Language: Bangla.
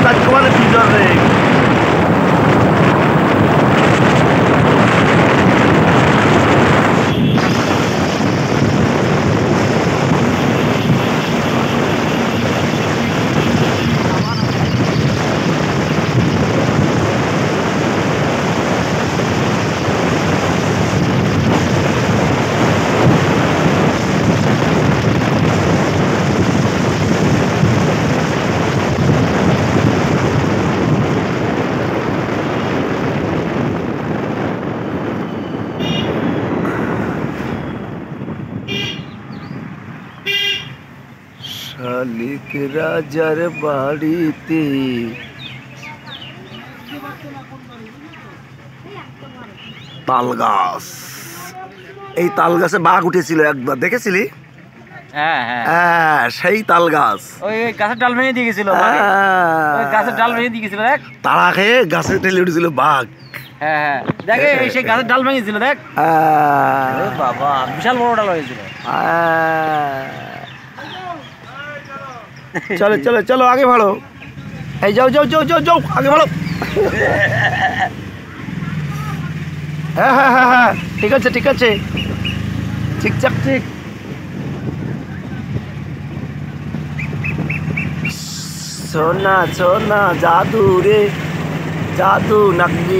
ভাগ্যবানের ভিতর রে। শালিক রাজার বাড়িতে তাল গাছ, এই তাল গাছে বাঘ উঠেছিল একবার, দেখেছিলি? হ্যাঁ হ্যাঁ হ্যাঁ, সেই তাল গাছ। ওই গাছের ডাল ভেঙে দিয়ে গেছিল, ওই গাছের ডাল ভেঙে দিয়ে গেছিল দেখ, তাড়া খেয়ে গাছে ঠেলে উঠেছিল বাঘ। হ্যাঁ হ্যাঁ দেখ এই সেই গাছের ডাল ভেঙেছিল দেখ, ওরে বাবা বিশাল বড় ডাল হয়েছিল। চলো চলো চলো আগে ভালো, এই যাও যাও যাও যাও যাও আগে ভালো। হ্যাঁ হ্যাঁ হ্যাঁ হ্যাঁ ঠিক আছে ঠিক আছে, ঠিকঠাক ঠিক। সোনা সোনা জাদু রে, জাদু নাকি